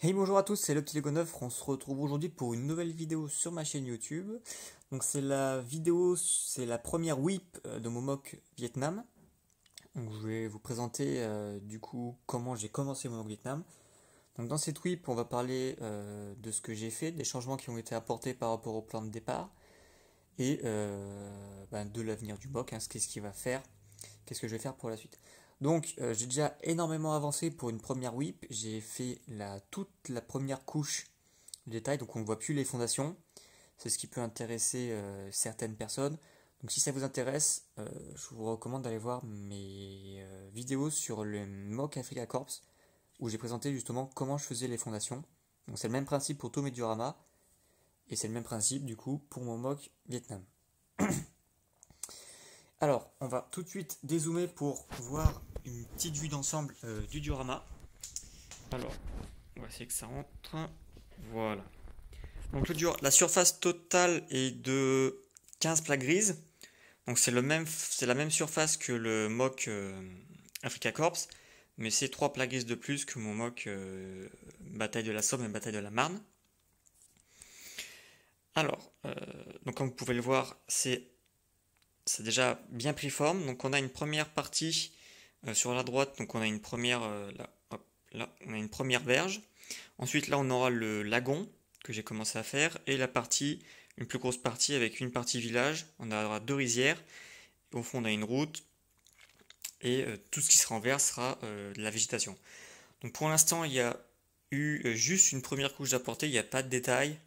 Hey, bonjour à tous, c'est le petit Lego 9. On se retrouve aujourd'hui pour une nouvelle vidéo sur ma chaîne YouTube. Donc c'est la première whip de Momok Vietnam. Donc je vais vous présenter du coup comment j'ai commencé Momok Vietnam. Donc dans cette whip, on va parler de ce que j'ai fait, des changements qui ont été apportés par rapport au plan de départ et de l'avenir du MOC, hein, qu'est-ce qu'il va faire, qu'est-ce que je vais faire pour la suite. Donc j'ai déjà énormément avancé pour une première whip. J'ai fait toute la première couche de détail, donc on ne voit plus les fondations. C'est ce qui peut intéresser certaines personnes. Donc si ça vous intéresse, je vous recommande d'aller voir mes vidéos sur le MOC Africa Corps, où j'ai présenté justement comment je faisais les fondations. Donc c'est le même principe pour tous mes dioramas, et c'est le même principe du coup pour mon MOC Vietnam. Alors, on va tout de suite dézoomer pour voir une petite vue d'ensemble du diorama. Alors, on va essayer que ça rentre. Voilà. Donc la surface totale est de 15 plaques grises. Donc c'est la même surface que le MOC Africa Corps, mais c'est 3 plaques grises de plus que mon MOC Bataille de la Somme et Bataille de la Marne. Alors, donc comme vous pouvez le voir, c'est déjà bien pris forme. Donc on a une première partie sur la droite, donc on a une première là, on a une première verge. Ensuite là on aura le lagon que j'ai commencé à faire et une plus grosse partie avec une partie village. On aura 2 rizières. Au fond on a une route et tout ce qui sera en vert sera de la végétation. Donc pour l'instant il y a eu juste une première couche d'apportée, il n'y a pas de détails.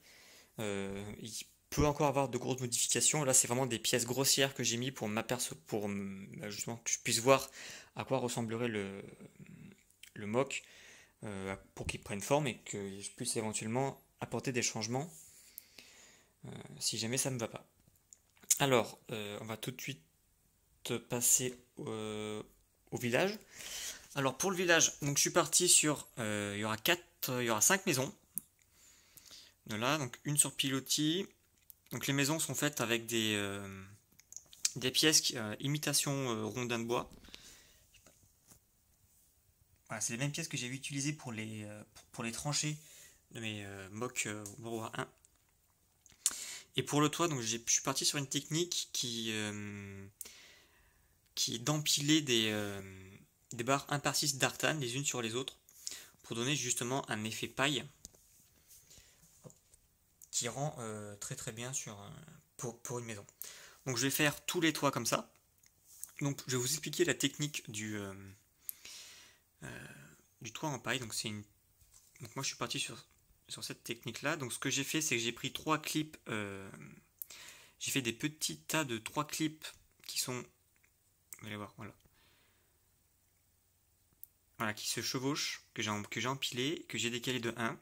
Il peut encore avoir de grosses modifications. Là, c'est vraiment des pièces grossières que j'ai mis pour justement que je puisse voir à quoi ressemblerait le mock pour qu'il prenne forme et que je puisse éventuellement apporter des changements si jamais ça ne va pas. Alors, on va tout de suite passer au village. Alors pour le village, donc je suis parti sur, il y aura 5 maisons. De là, donc une sur pilotis. Donc les maisons sont faites avec des pièces imitation rondin de bois. Voilà, c'est les mêmes pièces que j'ai utilisées pour les tranchées de mes MOC World War 1. Et pour le toit, donc je suis parti sur une technique qui est d'empiler des barres 1 par 6 d'artan les unes sur les autres pour donner justement un effet paille qui rend très très bien pour une maison. Donc je vais faire tous les toits comme ça. Donc je vais vous expliquer la technique du toit en paille. Donc moi je suis parti sur cette technique là. Donc ce que j'ai fait, c'est que j'ai pris 3 clips. J'ai fait des petits tas de 3 clips qui sont, vous allez voir, voilà, qui se chevauchent, que j'ai empilé, que j'ai décalé de 1.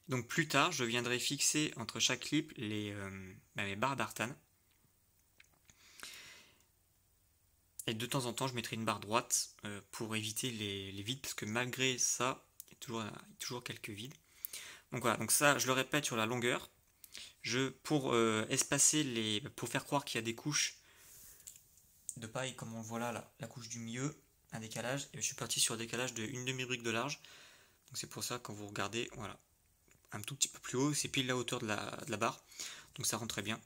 Donc plus tard, je viendrai fixer entre chaque clip les barres d'artan. Et de temps en temps, je mettrai une barre droite pour éviter les vides, parce que malgré ça, il y a toujours quelques vides. Donc voilà, donc ça, je le répète sur la longueur. Pour espacer pour faire croire qu'il y a des couches de paille, comme on voit là, la couche du milieu, un décalage. Et je suis parti sur un décalage de une demi-brique de large. Donc c'est pour ça, quand vous regardez, voilà, un tout petit peu plus haut, c'est pile la hauteur de la barre. Donc ça rentre très bien.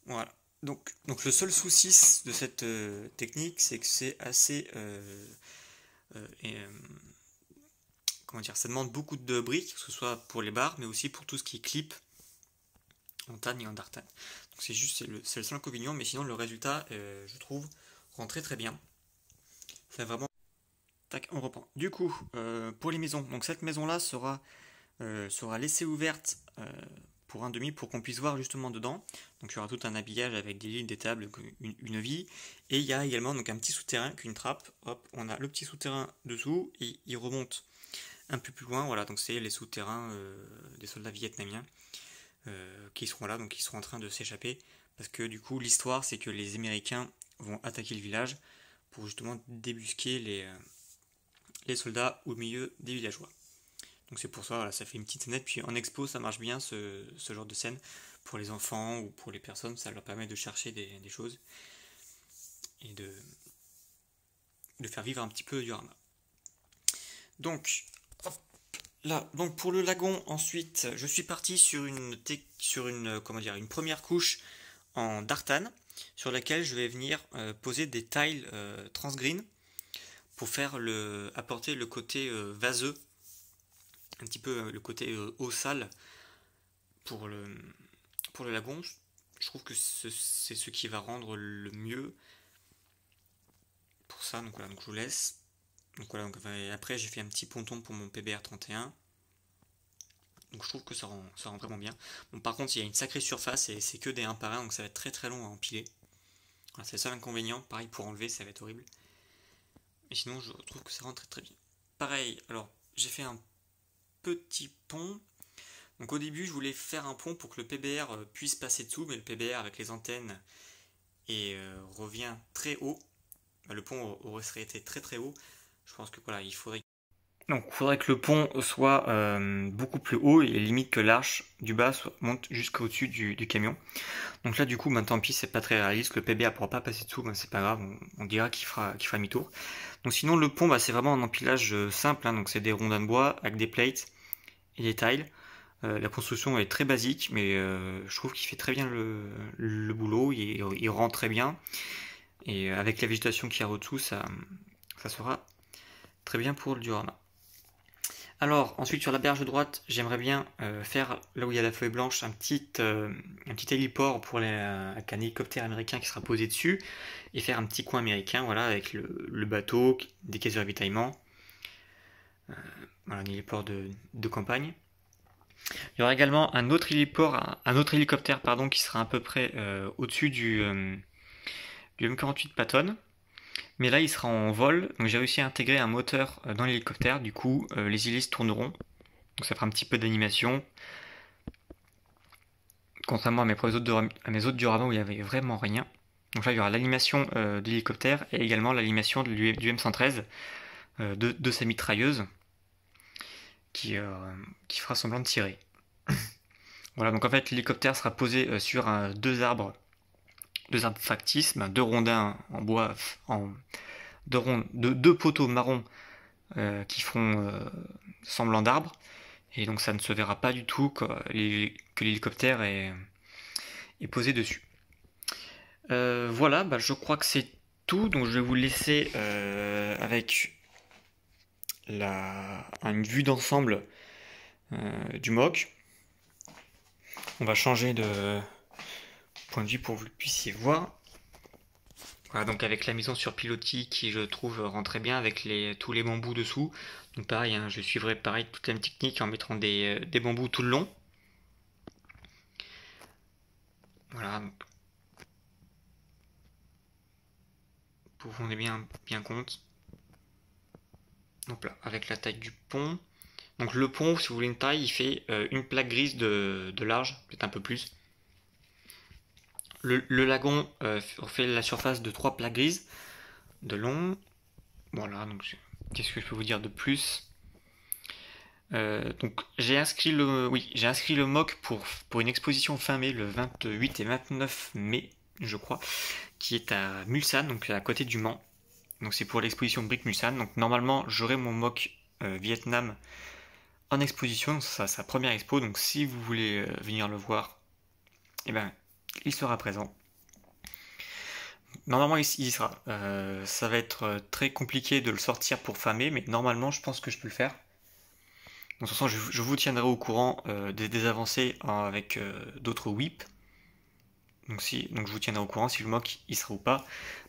Voilà. Donc le seul souci de cette technique, c'est que c'est assez comment dire, ça demande beaucoup de briques, que ce soit pour les barres, mais aussi pour tout ce qui est clip en tanne et en dartan. Donc c'est le seul inconvénient, mais sinon le résultat, je trouve, rend très très bien. C'est vraiment. Tac, on reprend. Du coup, pour les maisons, donc cette maison-là sera laissée ouverte pour un demi pour qu'on puisse voir justement dedans. Donc il y aura tout un habillage avec des lignes, des tables, une vie. Et il y a également donc un petit souterrain qu'une trappe. Hop, on a le petit souterrain dessous et il remonte un peu plus loin. Voilà, donc c'est les souterrains des soldats vietnamiens qui seront là, donc qui seront en train de s'échapper. Parce que du coup, l'histoire, c'est que les Américains vont attaquer le village pour justement débusquer les soldats au milieu des villageois. Donc c'est pour ça, voilà, ça fait une petite scénette. Puis en expo, ça marche bien ce genre de scène. Pour les enfants ou pour les personnes, ça leur permet de chercher des choses et de faire vivre un petit peu le diorama. Donc, hop, Là, donc pour le lagon, ensuite, je suis parti sur comment dire, une première couche en dartane sur laquelle je vais venir poser des tiles transgreen pour apporter le côté vaseux, un petit peu le côté eau sale pour le lagon. Je trouve que c'est ce qui va rendre le mieux pour ça. Donc voilà, donc je vous laisse. Donc voilà, donc après j'ai fait un petit ponton pour mon PBR 31. Donc je trouve que ça rend vraiment bien. Bon, par contre, il y a une sacrée surface et c'est que des 1 par 1, donc ça va être très très long à empiler. Voilà, c'est le seul inconvénient. Pareil, pour enlever, ça va être horrible. Mais sinon, je trouve que ça rend très très bien. Pareil, alors j'ai fait un petit pont. Donc au début, je voulais faire un pont pour que le PBR puisse passer dessous, mais le PBR avec les antennes revient très haut. Le pont aurait été très très haut. Je pense que voilà, il faudrait que le pont soit beaucoup plus haut et limite que l'arche du bas monte jusqu'au-dessus du camion. Donc là du coup, tant pis, c'est pas très réaliste, le PBA pourra pas passer dessous, c'est pas grave, on dira qu'il fera demi-tour. Donc sinon le pont, c'est vraiment un empilage simple, donc c'est des rondins de bois avec des plates et des tiles. La construction est très basique, mais je trouve qu'il fait très bien le boulot, il rend très bien. Et avec la végétation qu'il y a au-dessous, ça sera très bien pour le diorama. Alors, ensuite sur la berge droite, j'aimerais bien faire, là où il y a la feuille blanche, un petit héliport avec un hélicoptère américain qui sera posé dessus, et faire un petit coin américain, voilà, avec le bateau, des caisses de ravitaillement, voilà, un héliport de campagne. Il y aura également un autre hélicoptère, pardon, qui sera à peu près au-dessus du M48 Patton. Mais là, il sera en vol, donc j'ai réussi à intégrer un moteur dans l'hélicoptère, du coup, les hélices tourneront. Donc ça fera un petit peu d'animation. Contrairement à mes autres dioramas où il n'y avait vraiment rien. Donc là, il y aura l'animation de l'hélicoptère et également l'animation du M113 de sa mitrailleuse qui fera semblant de tirer. Voilà, donc en fait, l'hélicoptère sera posé sur deux arbres factices, deux rondins en bois, deux poteaux marrons qui feront semblant d'arbres. Et donc ça ne se verra pas du tout que l'hélicoptère est posé dessus. Voilà, je crois que c'est tout. Donc je vais vous laisser avec une vue d'ensemble du mock. On va changer de point de vue pour que vous puissiez voir. Voilà, donc avec la maison sur pilotis qui je trouve rend très bien avec tous les bambous dessous. Donc pareil, je suivrai pareil toute la même technique en mettant des bambous tout le long. Voilà, donc vous vous rendez bien compte. Donc là, avec la taille du pont. Donc le pont, si vous voulez une taille, il fait une plaque grise de large, peut-être un peu plus. Le lagon fait la surface de 3 plaques grises de long. Voilà, donc qu'est-ce que je peux vous dire de plus? Donc j'ai inscrit le mock pour une exposition fin mai, le 28 et 29 mai, je crois, qui est à Mulsanne, donc à côté du Mans. Donc c'est pour l'exposition Brick Mulsanne. Donc normalement j'aurai mon mock Vietnam en exposition, c'est sa première expo. Donc si vous voulez venir le voir, il sera présent. Normalement il y sera. Ça va être très compliqué de le sortir pour fin mai, mais normalement je pense que je peux le faire. Donc de toute façon je vous tiendrai au courant des avancées avec d'autres whips. Donc je vous tiendrai au courant si le mock il sera ou pas.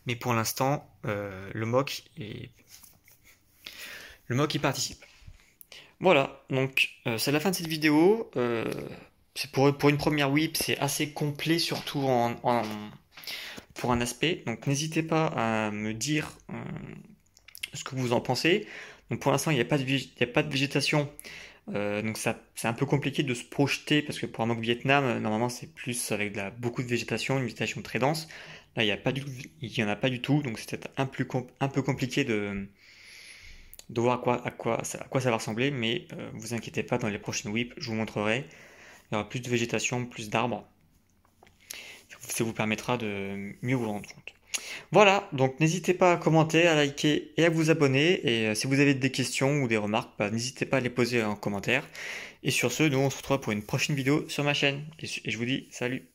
Mais pour l'instant, le mock il participe. Voilà, donc c'est la fin de cette vidéo. C'est pour une première whip, c'est assez complet, surtout pour un aspect. Donc n'hésitez pas à me dire ce que vous en pensez. Donc pour l'instant, il n'y a pas de végétation. Donc c'est un peu compliqué de se projeter parce que pour un mock Vietnam, normalement c'est plus avec beaucoup de végétation, une végétation très dense. Là, il n'y en a pas du tout, donc c'est peut-être un peu compliqué de voir à quoi ça va ressembler, mais vous inquiétez pas, dans les prochaines whips, je vous montrerai. Il y aura plus de végétation, plus d'arbres. Ça vous permettra de mieux vous rendre compte. Voilà, donc n'hésitez pas à commenter, à liker et à vous abonner. Et si vous avez des questions ou des remarques, bah, n'hésitez pas à les poser en commentaire. Et sur ce, nous on se retrouve pour une prochaine vidéo sur ma chaîne. Et je vous dis salut.